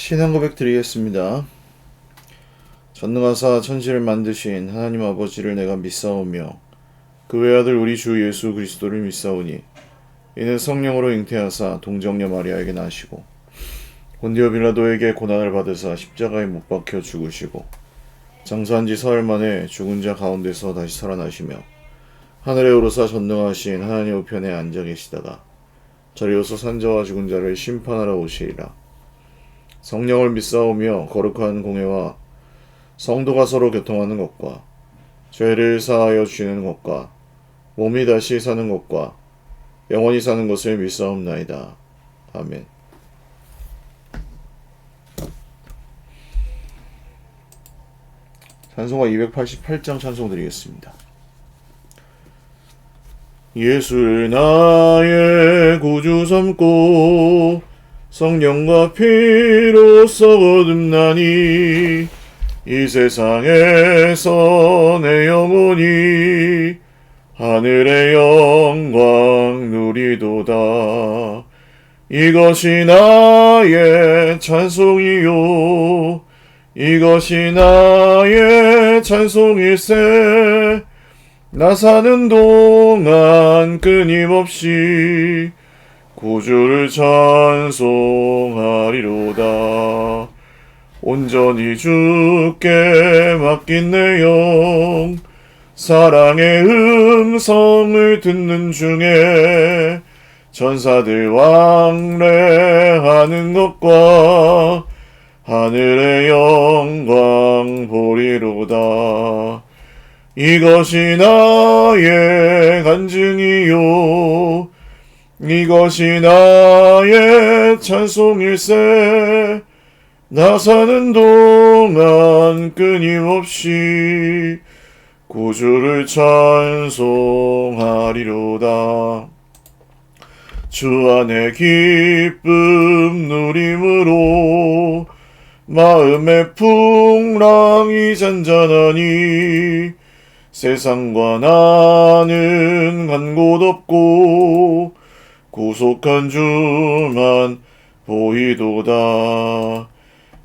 신앙 고백 드리겠습니다. 전능하사 천지를 만드신 하나님 아버지를 내가 믿사오며 그 외아들 우리 주 예수 그리스도를 믿사오니 이는 성령으로 잉태하사 동정녀 마리아에게 나시고 본디오 빌라도에게 고난을 받으사 십자가에 못 박혀 죽으시고 장사한 지 사흘 만에 죽은 자 가운데서 다시 살아나시며 하늘에 오르사 전능하신 하나님 우편에 앉아 계시다가 저리로서 산자와 죽은 자를 심판하러 오시리라. 성령을 믿사오며 거룩한 공회와 성도가 서로 교통하는 것과 죄를 사하여 주시는 것과 몸이 다시 사는 것과 영원히 사는 것을 믿사옵나이다. 아멘. 찬송가 288장 찬송 드리겠습니다. 예수를 나의 구주 삼고 성령과 피로써 거듭나니 이 세상에서 내 영혼이 하늘의 영광 누리도다. 이것이 나의 찬송이요 이것이 나의 찬송일세. 나 사는 동안 끊임없이 구주를 찬송하리로다. 온전히 주께 맡긴 내 영 사랑의 음성을 듣는 중에 천사들 왕래하는 것과 하늘의 영광 보리로다. 이것이 나의 간증이요 이것이 나의 찬송일세. 나 사는 동안 끊임없이 구주를 찬송하리로다. 주 안에 기쁨 누림으로 마음의 풍랑이 잔잔하니 세상과 나는 간 곳 없고 구속한 주만 보이도다.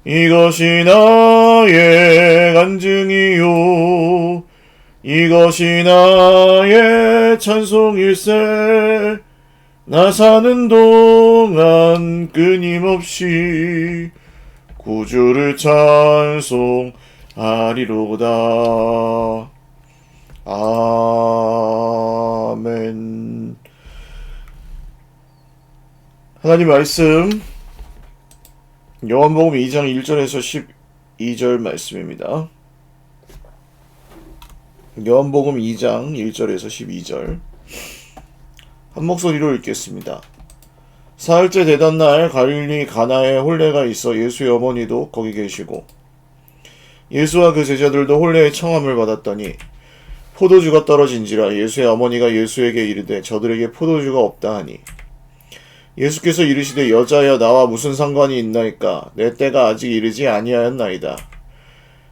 이것이 나의 간증이요 이것이 나의 찬송일세. 나 사는 동안 끊임없이 구주를 찬송하리로다. 아멘. 하나님 말씀 요한복음 2장 1절에서 12절 말씀입니다. 요한복음 2장 1절에서 12절 한 목소리로 읽겠습니다. 사흘째 되던 날 갈릴리 가나에 혼례가 있어 예수의 어머니도 거기 계시고 예수와 그 제자들도 혼례의 청함을 받았더니 포도주가 떨어진지라 예수의 어머니가 예수에게 이르되 저들에게 포도주가 없다 하니 예수께서 이르시되 여자여 나와 무슨 상관이 있나이까 내 때가 아직 이르지 아니하였나이다.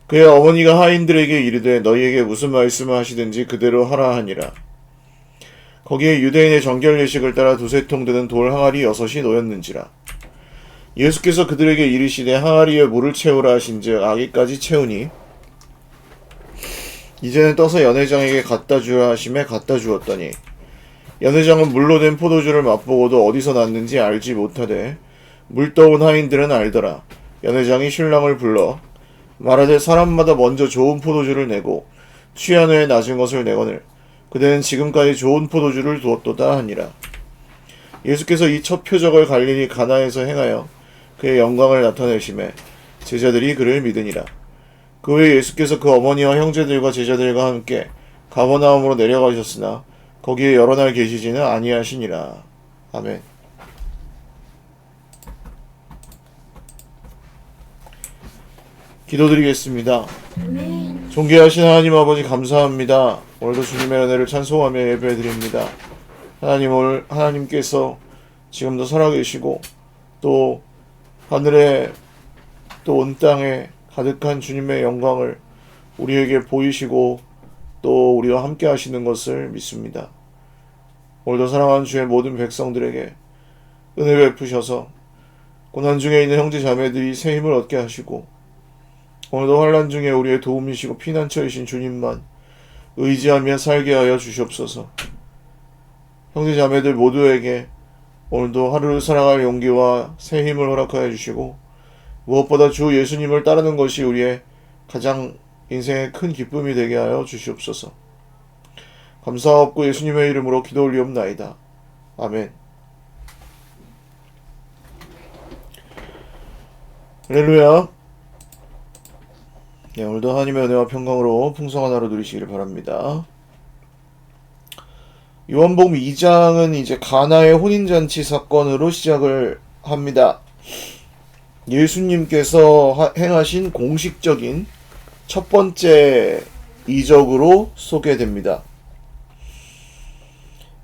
그의 어머니가 하인들에게 이르되 너희에게 무슨 말씀을 하시든지 그대로 하라 하니라. 거기에 유대인의 정결 예식을 따라 두세 통 되는 돌 항아리 6이 놓였는지라. 예수께서 그들에게 이르시되 항아리에 물을 채우라 하신즉 아기까지 채우니 이제는 떠서 연회장에게 갖다 주라 하심에 갖다 주었더니 연회장은 물로 된 포도주를 맛보고도 어디서 났는지 알지 못하되 물 떠온 하인들은 알더라. 연회장이 신랑을 불러 말하되 사람마다 먼저 좋은 포도주를 내고 취한 후에 낮은 것을 내거늘 그대는 지금까지 좋은 포도주를 두었도다 하니라. 예수께서 이 첫 표적을 갈릴리 가나에서 행하여 그의 영광을 나타내심에 제자들이 그를 믿으니라. 그 후에 예수께서 그 어머니와 형제들과 제자들과 함께 가버나움으로 내려가셨으나 거기에 여러 날 계시지는 아니하시니라. 아멘. 기도드리겠습니다. 존귀하신 하나님 아버지 감사합니다. 오늘도 주님의 은혜를 찬송하며 예배드립니다. 하나님께서 지금도 살아계시고 또 하늘에 또 온 땅에 가득한 주님의 영광을 우리에게 보이시고 또 우리와 함께 하시는 것을 믿습니다. 오늘도 사랑하는 주의 모든 백성들에게 은혜 베푸셔서 고난 중에 있는 형제 자매들이 새 힘을 얻게 하시고 오늘도 환난 중에 우리의 도움이시고 피난처이신 주님만 의지하며 살게 하여 주시옵소서. 형제 자매들 모두에게 오늘도 하루를 살아갈 용기와 새 힘을 허락하여 주시고 무엇보다 주 예수님을 따르는 것이 우리의 가장 인생의 큰 기쁨이 되게 하여 주시옵소서. 감사하옵고 예수님의 이름으로 기도 올리옵나이다. 아멘. 할렐루야. 네, 오늘도 하나님의 은혜와 평강으로 풍성한 하루 누리시기를 바랍니다. 요한복음 2장은 이제 가나의 혼인잔치 사건으로 시작을 합니다. 예수님께서 행하신 공식적인 첫 번째 이적으로 소개됩니다.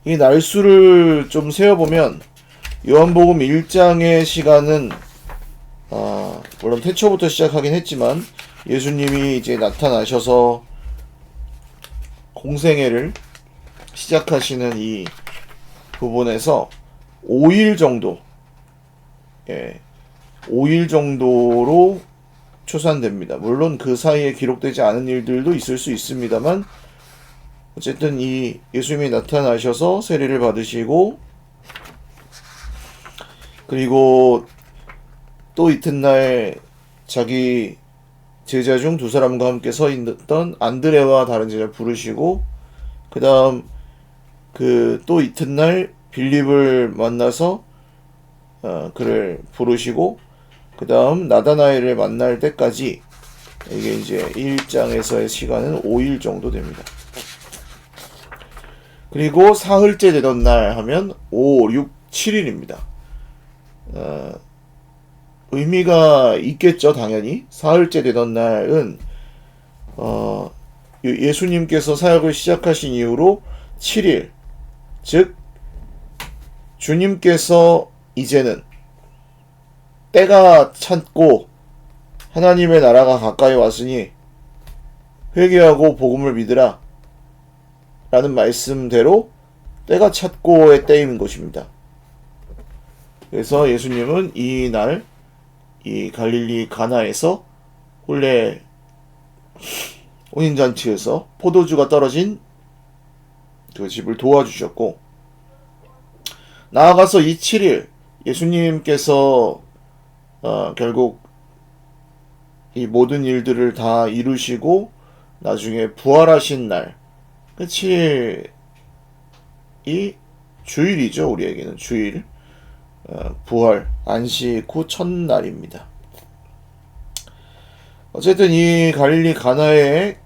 이 날수를 좀 세어보면 요한복음 1장의 시간은 물론 태초부터 시작하긴 했지만 예수님이 이제 나타나셔서 공생애를 시작하시는 이 부분에서 5일 정도, 5일 정도로 추산됩니다. 물론 그 사이에 기록되지 않은 일들도 있을 수 있습니다만 어쨌든 이 예수님이 나타나셔서 세례를 받으시고 그리고 또 이튿날 자기 제자 중 두 사람과 함께 서 있던 안드레와 다른 제자를 부르시고 그 다음 또 이튿날 빌립을 만나서 그를 부르시고 그 다음 나다나엘을 만날 때까지 이게 이제 1장에서의 시간은 5일 정도 됩니다. 그리고 사흘째 되던 날 하면 5, 6, 7일입니다. 의미가 있겠죠, 당연히. 사흘째 되던 날은 예수님께서 사역을 시작하신 이후로 7일, 즉 주님께서 이제는 때가 찼고 하나님의 나라가 가까이 왔으니 회개하고 복음을 믿으라 라는 말씀대로 때가 찼고의 때인 것입니다. 그래서 예수님은 이 날 이 갈릴리 가나에서 혼례 혼인잔치에서 포도주가 떨어진 그 집을 도와주셨고 나아가서 이 7일 예수님께서 결국 이 모든 일들을 다 이루시고 나중에 부활하신 날 그 7일이 주일이죠. 우리에게는 주일. 부활, 안식 후 첫날입니다. 어쨌든 이 갈릴리 가나에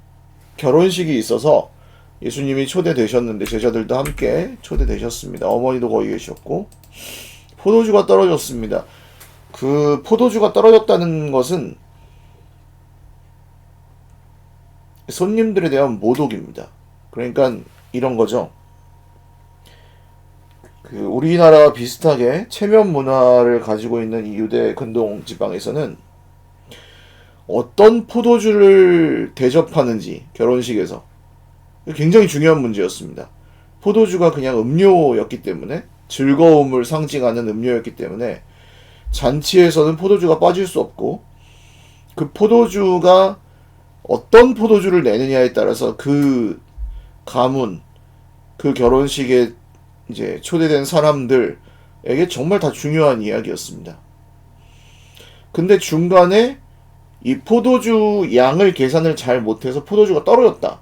결혼식이 있어서 예수님이 초대되셨는데 제자들도 함께 초대되셨습니다. 어머니도 거기 계셨고 포도주가 떨어졌습니다. 그 포도주가 떨어졌다는 것은 손님들에 대한 모독입니다. 그러니까 이런 거죠. 우리나라와 비슷하게 체면 문화를 가지고 있는 이 유대 근동 지방에서는 어떤 포도주를 대접하는지 결혼식에서 굉장히 중요한 문제였습니다. 포도주가 그냥 음료였기 때문에 즐거움을 상징하는 음료였기 때문에 잔치에서는 포도주가 빠질 수 없고 그 포도주가 어떤 포도주를 내느냐에 따라서 그 가문, 그 결혼식에 이제 초대된 사람들에게 정말 다 중요한 이야기였습니다. 근데 중간에 이 포도주 양을 계산을 잘 못해서 포도주가 떨어졌다.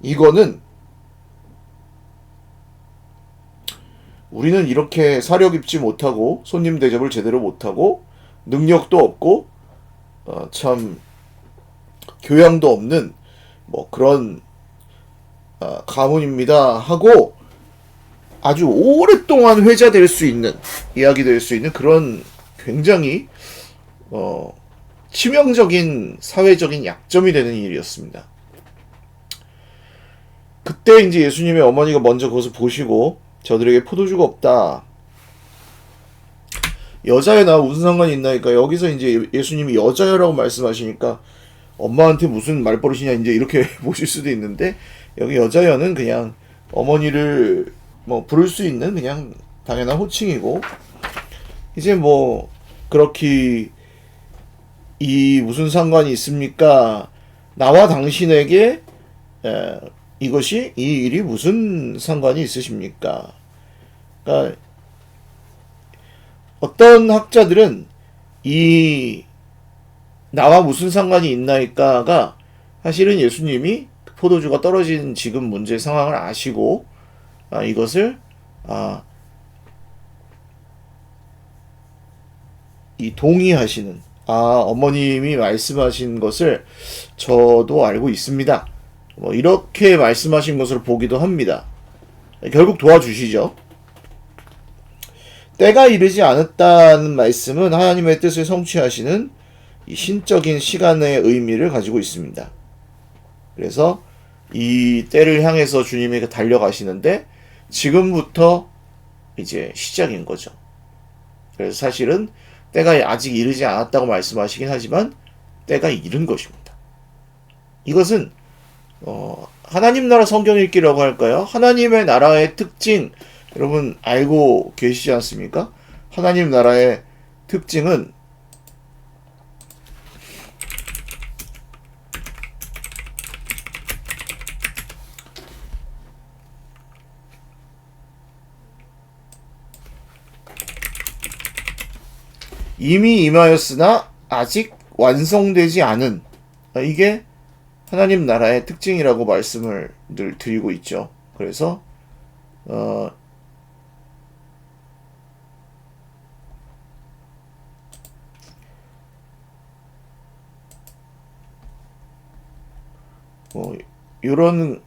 이거는 우리는 이렇게 사력 입지 못하고 손님 대접을 제대로 못하고 능력도 없고 참 교양도 없는 뭐 그런 가문입니다 하고 아주 오랫동안 회자될 수 있는 이야기될 수 있는 그런 굉장히 치명적인 사회적인 약점이 되는 일이었습니다. 그때 이제 예수님의 어머니가 먼저 그것을 보시고 저들에게 포도주가 없다. 여자애나 무슨 상관이 있나니까 여기서 이제 예수님이 여자애라고 말씀하시니까 엄마한테 무슨 말버릇이냐 이제 이렇게 보실 수도 있는데 여기 여자애는 그냥 어머니를 뭐 부를 수 있는 그냥 당연한 호칭이고 이제 뭐 그렇게 이 무슨 상관이 있습니까? 나와 당신에게 이것이 이 일이 무슨 상관이 있으십니까? 그러니까 어떤 학자들은 이 나와 무슨 상관이 있나이까가 사실은 예수님이 포도주가 떨어진 지금 문제 상황을 아시고 이것을 이 동의하시는 어머님이 말씀하신 것을 저도 알고 있습니다. 뭐 이렇게 말씀하신 것을 보기도 합니다. 결국 도와주시죠. 때가 이르지 않았다는 말씀은 하나님의 뜻을 성취하시는 이 신적인 시간의 의미를 가지고 있습니다. 그래서 이 때를 향해서 주님이 달려가시는데 지금부터 이제 시작인 거죠. 그래서 사실은 때가 아직 이르지 않았다고 말씀하시긴 하지만 때가 이른 것입니다. 이것은 하나님 나라 성경 읽기라고 할까요? 하나님의 나라의 특징 여러분 알고 계시지 않습니까? 하나님 나라의 특징은 이미 임하였으나 아직 완성되지 않은 이게 하나님 나라의 특징이라고 말씀을 늘 드리고 있죠. 그래서 이런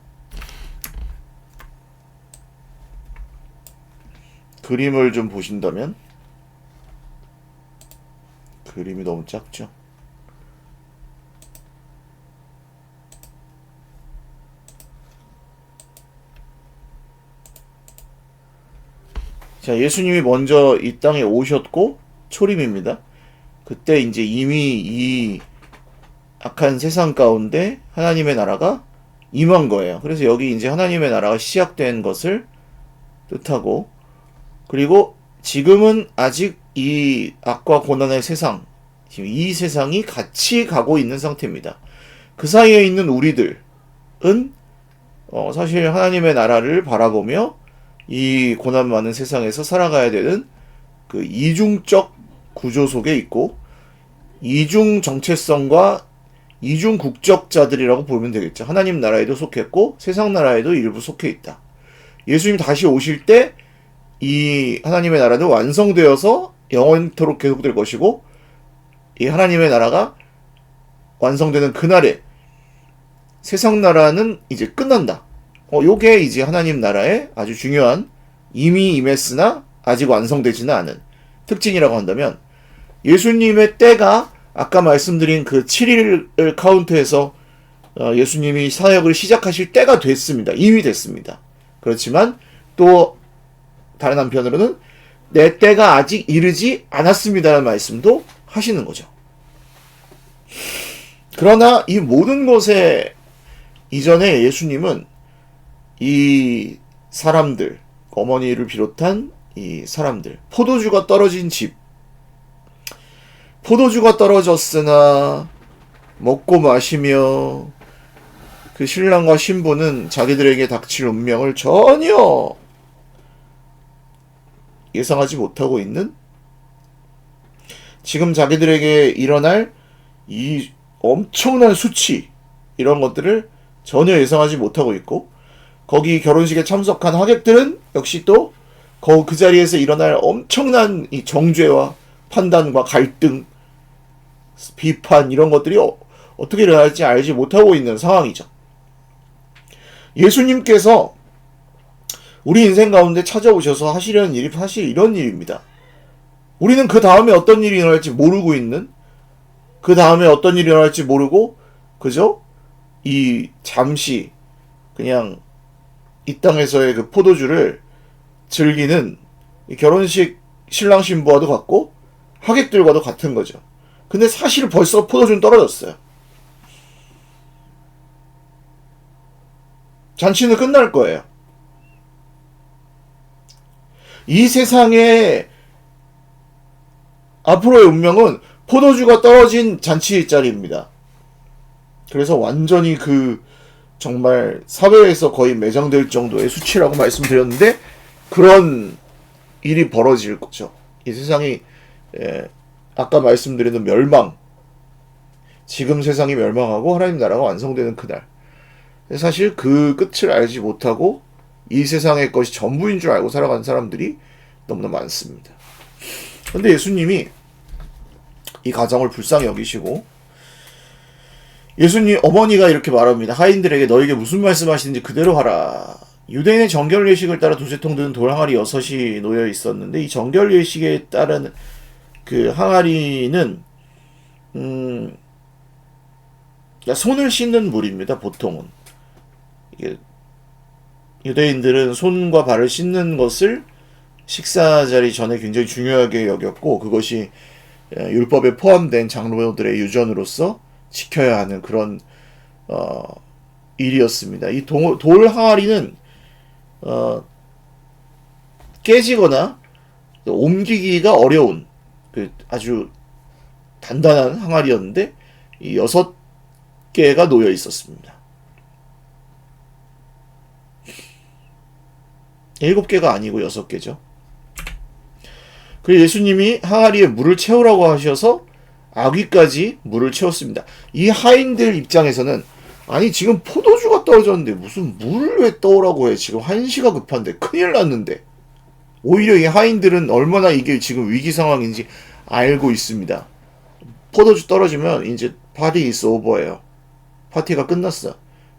그림을 좀 보신다면 그림이 너무 작죠. 자, 예수님이 먼저 이 땅에 오셨고 초림입니다. 그때 이제 이미 이 악한 세상 가운데 하나님의 나라가 임한 거예요. 그래서 여기 이제 하나님의 나라가 시작된 것을 뜻하고, 그리고 지금은 아직 이 악과 고난의 세상, 지금 이 세상이 같이 가고 있는 상태입니다. 그 사이에 있는 우리들은 사실 하나님의 나라를 바라보며 이 고난 많은 세상에서 살아가야 되는 그 이중적 구조 속에 있고, 이중 정체성과 이중 국적자들이라고 보면 되겠죠. 하나님 나라에도 속했고 세상 나라에도 일부 속해 있다. 예수님 다시 오실 때 이 하나님의 나라는 완성되어서 영원토록 계속될 것이고, 이 하나님의 나라가 완성되는 그날에 세상 나라는 이제 끝난다. 요게 이제 하나님 나라의 아주 중요한 이미 임했으나 아직 완성되지는 않은 특징이라고 한다면, 예수님의 때가 아까 말씀드린 그 7일을 카운트해서 예수님이 사역을 시작하실 때가 됐습니다. 이미 됐습니다. 그렇지만 또 다른 한편으로는 내 때가 아직 이르지 않았습니다라는 말씀도 하시는 거죠. 그러나 이 모든 것에 이전에 예수님은 이 사람들, 어머니를 비롯한 이 사람들, 포도주가 떨어진 집, 포도주가 떨어졌으나 먹고 마시며 그 신랑과 신부는 자기들에게 닥칠 운명을 전혀 예상하지 못하고 있는, 지금 자기들에게 일어날 이 엄청난 수치, 이런 것들을 전혀 예상하지 못하고 있고, 거기 결혼식에 참석한 하객들은 역시 또 그 자리에서 일어날 엄청난 이 정죄와 판단과 갈등, 비판, 이런 것들이 어떻게 일어날지 알지 못하고 있는 상황이죠. 예수님께서 우리 인생 가운데 찾아오셔서 하시려는 일이 사실 이런 일입니다. 우리는 그 다음에 어떤 일이 일어날지 모르고 있는, 그 다음에 어떤 일이 일어날지 모르고 그저 이 잠시 그냥 이 땅에서의 그 포도주를 즐기는 이 결혼식 신랑 신부와도 같고 하객들과도 같은 거죠. 근데 사실 벌써 포도주는 떨어졌어요. 잔치는 끝날 거예요. 이 세상에 앞으로의 운명은 포도주가 떨어진 잔치자리입니다. 그래서 완전히 정말 사회에서 거의 매장될 정도의 수치라고 말씀드렸는데 그런 일이 벌어질 거죠. 이 세상이 아까 말씀드린 멸망, 지금 세상이 멸망하고 하나님 나라가 완성되는 그날. 사실 그 끝을 알지 못하고 이 세상의 것이 전부인 줄 알고 살아가는 사람들이 너무나 많습니다. 그런데 예수님이 이 가정을 불쌍히 여기시고 예수님 어머니가 이렇게 말합니다. 하인들에게 너에게 무슨 말씀하시는지 그대로 하라. 유대인의 정결 예식을 따라 두세 통 드는 돌 항아리 6이 놓여 있었는데 이 정결 예식에 따른 그 항아리는 손을 씻는 물입니다. 보통은 이게 유대인들은 손과 발을 씻는 것을 식사 자리 전에 굉장히 중요하게 여겼고 그것이 율법에 포함된 장로들의 유전으로서 지켜야 하는 그런 일이었습니다. 이 돌 항아리는 깨지거나 옮기기가 어려운 아주 단단한 항아리였는데 이 6개가 놓여 있었습니다. 7개가 아니고 6개죠. 그리고 예수님이 항아리에 물을 채우라고 하셔서 아귀까지 물을 채웠습니다. 이 하인들 입장에서는 아니 지금 포도주가 떨어졌는데 무슨 물을 왜 떠오라고 해. 지금 한시가 급한데 큰일 났는데. 오히려 이 하인들은 얼마나 이게 지금 위기 상황인지 알고 있습니다. 포도주 떨어지면 이제 파티 is over예요. 파티가 끝났어.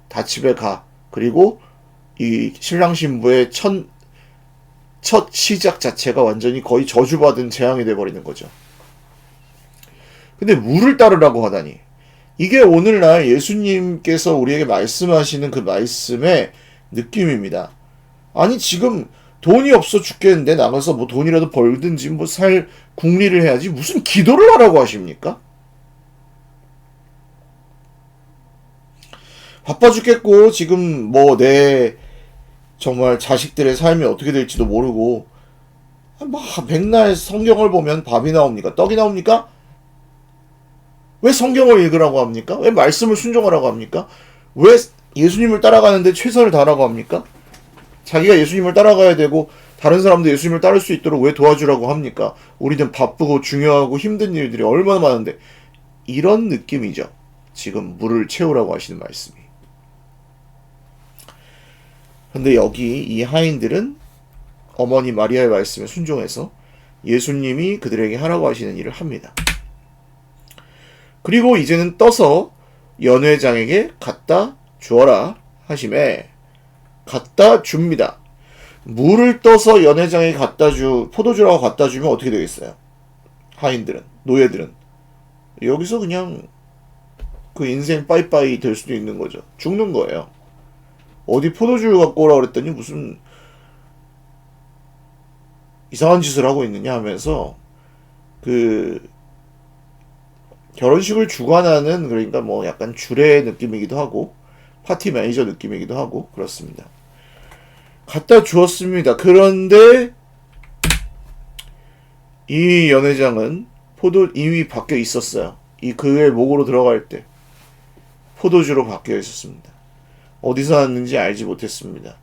다 집에 가. 그리고 이 신랑 신부의 첫 시작 자체가 완전히 거의 저주받은 재앙이 돼버리는 거죠. 근데 물을 따르라고 하다니. 이게 오늘날 예수님께서 우리에게 말씀하시는 그 말씀의 느낌입니다. 아니 지금 돈이 없어 죽겠는데 나가서 뭐 돈이라도 벌든지 뭐 살 궁리를 해야지 무슨 기도를 하라고 하십니까? 바빠 죽겠고 지금 뭐 내 정말 자식들의 삶이 어떻게 될지도 모르고 막 맨날 성경을 보면 밥이 나옵니까? 떡이 나옵니까? 왜 성경을 읽으라고 합니까? 왜 말씀을 순종하라고 합니까? 왜 예수님을 따라가는데 최선을 다하라고 합니까? 자기가 예수님을 따라가야 되고 다른 사람도 예수님을 따를 수 있도록 왜 도와주라고 합니까? 우리는 바쁘고 중요하고 힘든 일들이 얼마나 많은데 이런 느낌이죠. 지금 물을 채우라고 하시는 말씀이. 근데 여기 이 하인들은 어머니 마리아의 말씀에 순종해서 예수님이 그들에게 하라고 하시는 일을 합니다. 그리고 이제는 떠서 연회장에게 갖다 주어라 하심에 갖다 줍니다. 물을 떠서 연회장에 포도주라고 갖다 주면 어떻게 되겠어요? 하인들은, 노예들은. 여기서 그냥 그 인생 빠이빠이 될 수도 있는 거죠. 죽는 거예요. 어디 포도주 갖고 오라 그랬더니 무슨 이상한 짓을 하고 있느냐 하면서 결혼식을 주관하는 그러니까 뭐 약간 주례 느낌이기도 하고 파티 매니저 느낌이기도 하고 그렇습니다. 갖다 주었습니다. 그런데 이 연회장은 이미 바뀌어 있었어요. 그의 목으로 들어갈 때 포도주로 바뀌어 있었습니다. 어디서 났는지 알지 못했습니다.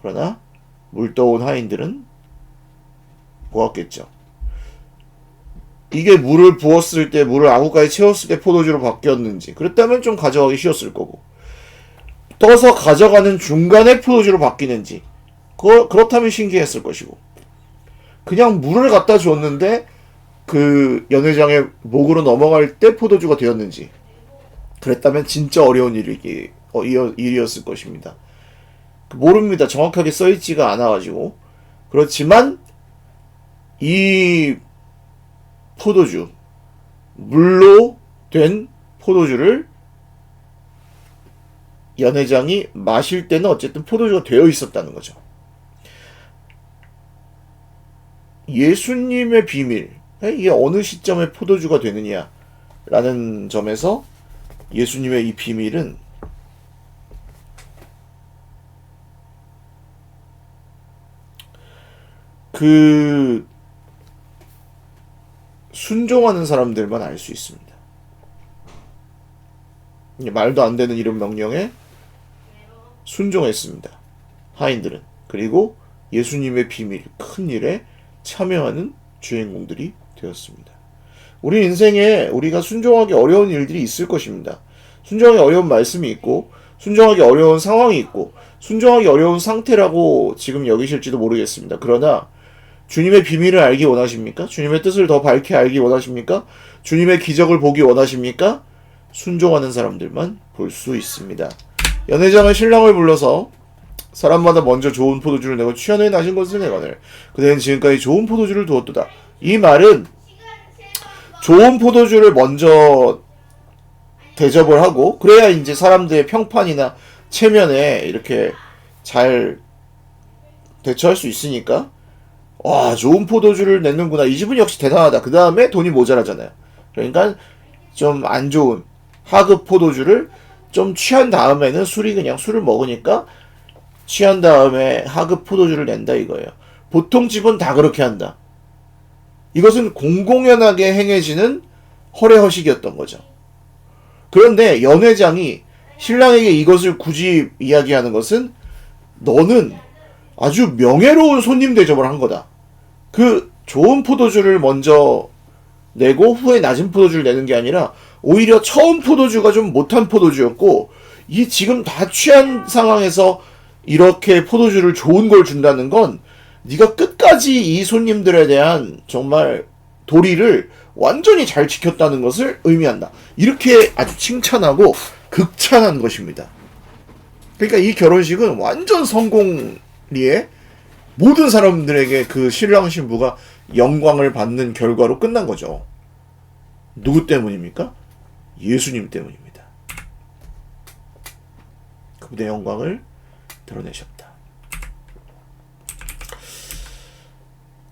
그러나 물 떠온 하인들은 보았겠죠. 이게 물을 부었을 때 물을 아구까지 채웠을 때 포도주로 바뀌었는지 그랬다면 좀 가져가기 쉬웠을 거고 떠서 가져가는 중간에 포도주로 바뀌는지 그렇다면 신기했을 것이고 그냥 물을 갖다 줬는데 그 연회장의 목으로 넘어갈 때 포도주가 되었는지 그랬다면 진짜 어려운 일이었을 것입니다. 모릅니다. 정확하게 써있지가 않아가지고 그렇지만 이 포도주 물로 된 포도주를 연회장이 마실 때는 어쨌든 포도주가 되어 있었다는 거죠. 예수님의 비밀 이게 어느 시점에 포도주가 되느냐라는 점에서 예수님의 이 비밀은 순종하는 사람들만 알 수 있습니다. 말도 안 되는 이런 명령에 순종했습니다. 하인들은. 그리고 예수님의 비밀, 큰 일에 참여하는 주인공들이 되었습니다. 우리 인생에 우리가 순종하기 어려운 일들이 있을 것입니다. 순종하기 어려운 말씀이 있고, 순종하기 어려운 상황이 있고, 순종하기 어려운 상태라고 지금 여기실지도 모르겠습니다. 그러나 주님의 비밀을 알기 원하십니까? 주님의 뜻을 더 밝게 알기 원하십니까? 주님의 기적을 보기 원하십니까? 순종하는 사람들만 볼 수 있습니다. 연회장은 신랑을 불러서 사람마다 먼저 좋은 포도주를 내고 취한 후에 나신 것을 내거늘 그대는 지금까지 좋은 포도주를 두었도다. 이 말은 좋은 포도주를 먼저 대접을 하고 그래야 이제 사람들의 평판이나 체면에 이렇게 잘 대처할 수 있으니까 와 좋은 포도주를 냈는구나 이 집은 역시 대단하다. 그 다음에 돈이 모자라잖아요. 그러니까 좀 안 좋은 하급 포도주를 좀 취한 다음에는 술을 먹으니까 취한 다음에 하급 포도주를 낸다 이거예요. 보통 집은 다 그렇게 한다. 이것은 공공연하게 행해지는 허례허식이었던 거죠. 그런데 연회장이 신랑에게 이것을 굳이 이야기하는 것은 너는 아주 명예로운 손님 대접을 한 거다. 그 좋은 포도주를 먼저 내고 후에 낮은 포도주를 내는 게 아니라 오히려 처음 포도주가 좀 못한 포도주였고 이 지금 다 취한 상황에서 이렇게 포도주를 좋은 걸 준다는 건 네가 끝까지 이 손님들에 대한 정말 도리를 완전히 잘 지켰다는 것을 의미한다. 이렇게 아주 칭찬하고 극찬한 것입니다. 그러니까 이 결혼식은 완전 성공리에 모든 사람들에게 그 신랑 신부가 영광을 받는 결과로 끝난 거죠. 누구 때문입니까? 예수님 때문입니다. 그분의 영광을 드러내셨다.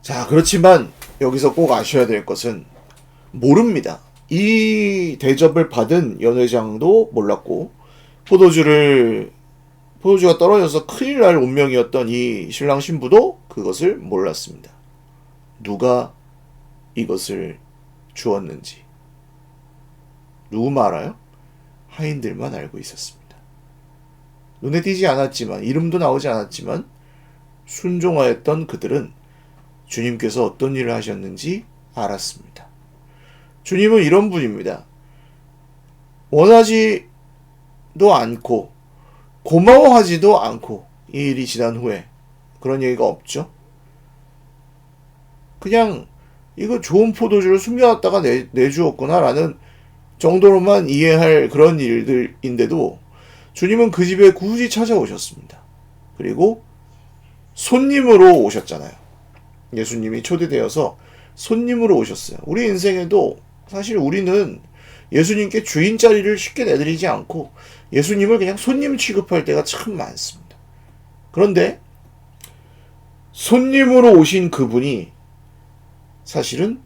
자, 그렇지만 여기서 꼭 아셔야 될 것은 모릅니다. 이 대접을 받은 연회장도 몰랐고 포도주가 떨어져서 큰일 날 운명이었던 이 신랑 신부도 그것을 몰랐습니다. 누가 이것을 주었는지 누구만 알아요? 하인들만 알고 있었습니다. 눈에 띄지 않았지만 이름도 나오지 않았지만 순종하였던 그들은 주님께서 어떤 일을 하셨는지 알았습니다. 주님은 이런 분입니다. 원하지도 않고 고마워하지도 않고 이 일이 지난 후에 그런 얘기가 없죠. 그냥 이거 좋은 포도주를 숨겨놨다가 내주었구나라는 정도로만 이해할 그런 일들인데도 주님은 그 집에 굳이 찾아오셨습니다. 그리고 손님으로 오셨잖아요. 예수님이 초대되어서 손님으로 오셨어요. 우리 인생에도 사실 우리는 예수님께 주인 자리를 쉽게 내드리지 않고 예수님을 그냥 손님 취급할 때가 참 많습니다. 그런데 손님으로 오신 그분이 사실은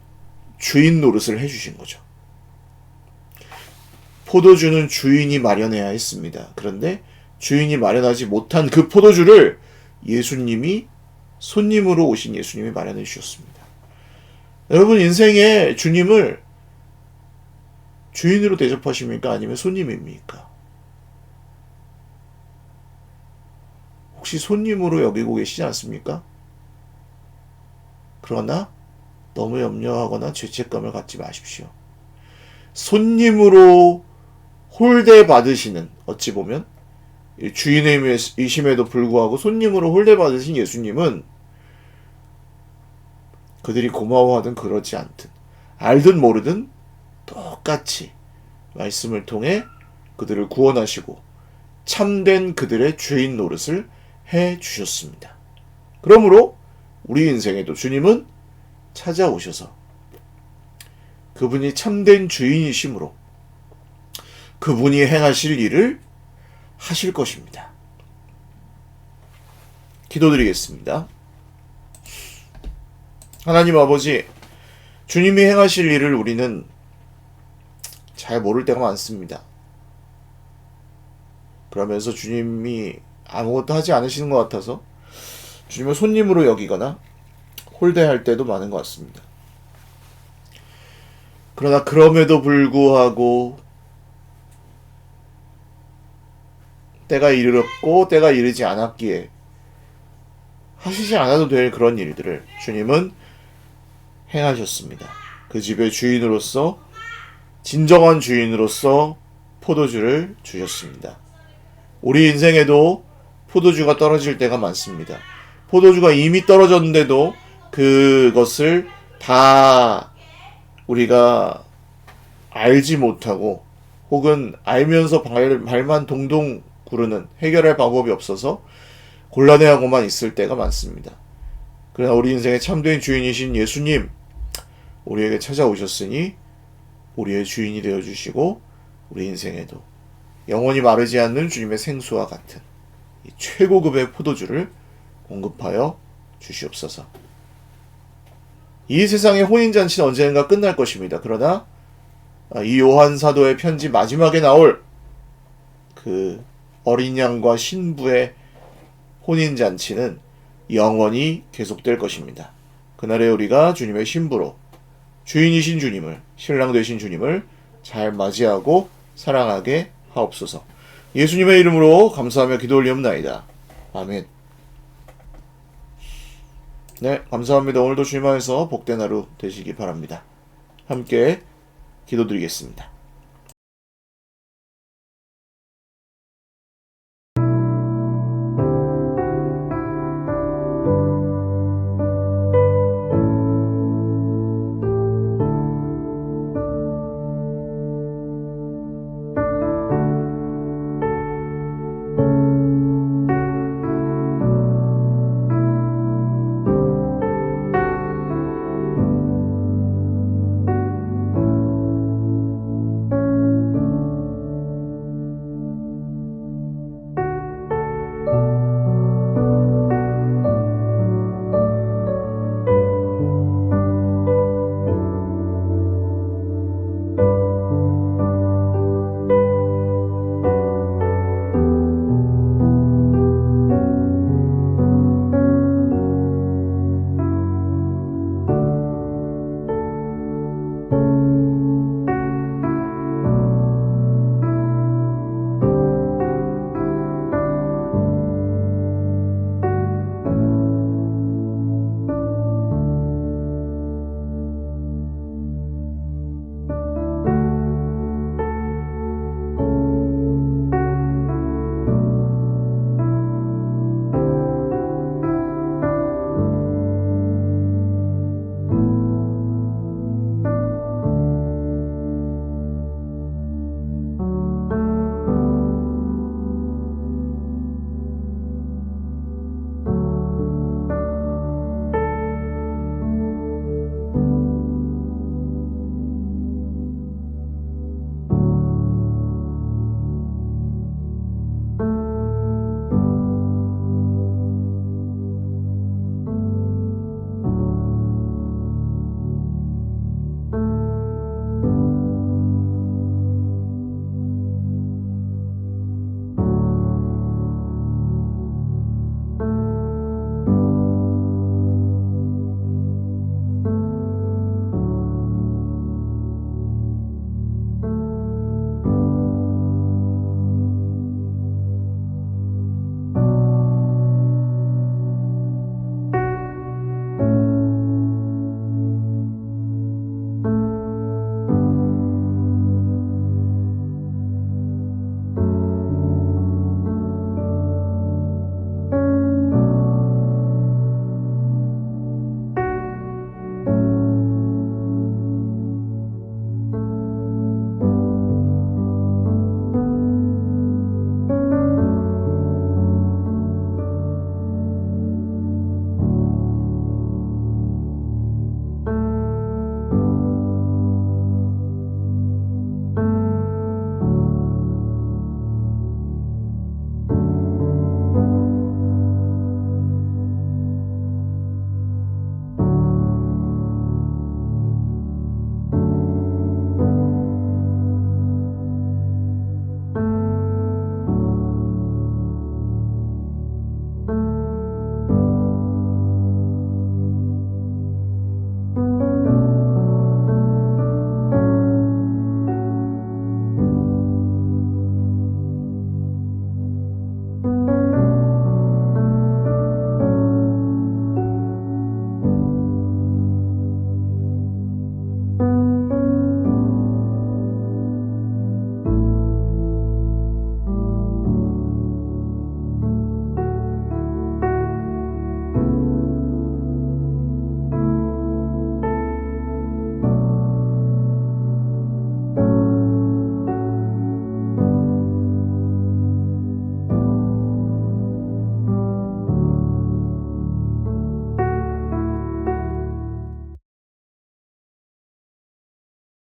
주인 노릇을 해주신 거죠. 포도주는 주인이 마련해야 했습니다. 그런데 주인이 마련하지 못한 그 포도주를 예수님이 손님으로 오신 예수님이 마련해 주셨습니다. 여러분 인생에 주님을 주인으로 대접하십니까? 아니면 손님입니까? 혹시 손님으로 여기고 계시지 않습니까? 그러나 너무 염려하거나 죄책감을 갖지 마십시오. 손님으로 홀대받으시는 어찌 보면 주인임에도 불구하고 손님으로 홀대받으신 예수님은 그들이 고마워하든 그러지 않든 알든 모르든 똑같이 말씀을 통해 그들을 구원하시고 참된 그들의 주인 노릇을 해 주셨습니다. 그러므로 우리 인생에도 주님은 찾아오셔서 그분이 참된 주인이심으로 그분이 행하실 일을 하실 것입니다. 기도드리겠습니다. 하나님 아버지, 주님이 행하실 일을 우리는 잘 모를 때가 많습니다. 그러면서 주님이 아무것도 하지 않으시는 것 같아서 주님을 손님으로 여기거나 홀대할 때도 많은 것 같습니다. 그러나 그럼에도 불구하고 때가 이르렀고 때가 이르지 않았기에 하시지 않아도 될 그런 일들을 주님은 행하셨습니다. 그 집의 주인으로서, 진정한 주인으로서 포도주를 주셨습니다. 우리 인생에도 포도주가 떨어질 때가 많습니다. 포도주가 이미 떨어졌는데도 그것을 다 우리가 알지 못하고 혹은 알면서 발만 동동 구르는, 해결할 방법이 없어서 곤란해하고만 있을 때가 많습니다. 그러나 우리 인생의 참된 주인이신 예수님, 우리에게 찾아오셨으니 우리의 주인이 되어주시고 우리 인생에도 영원히 마르지 않는 주님의 생수와 같은 이 최고급의 포도주를 공급하여 주시옵소서. 이 세상의 혼인잔치는 언젠가 끝날 것입니다. 그러나 이 요한 사도의 편지 마지막에 나올 그 어린 양과 신부의 혼인잔치는 영원히 계속될 것입니다. 그날에 우리가 주님의 신부로 주인이신 주님을, 신랑 되신 주님을 잘 맞이하고 사랑하게 하옵소서. 예수님의 이름으로 감사하며 기도 올리옵나이다. 아멘. 네, 감사합니다. 오늘도 주님 안에서 복된 하루 되시기 바랍니다. 함께 기도드리겠습니다.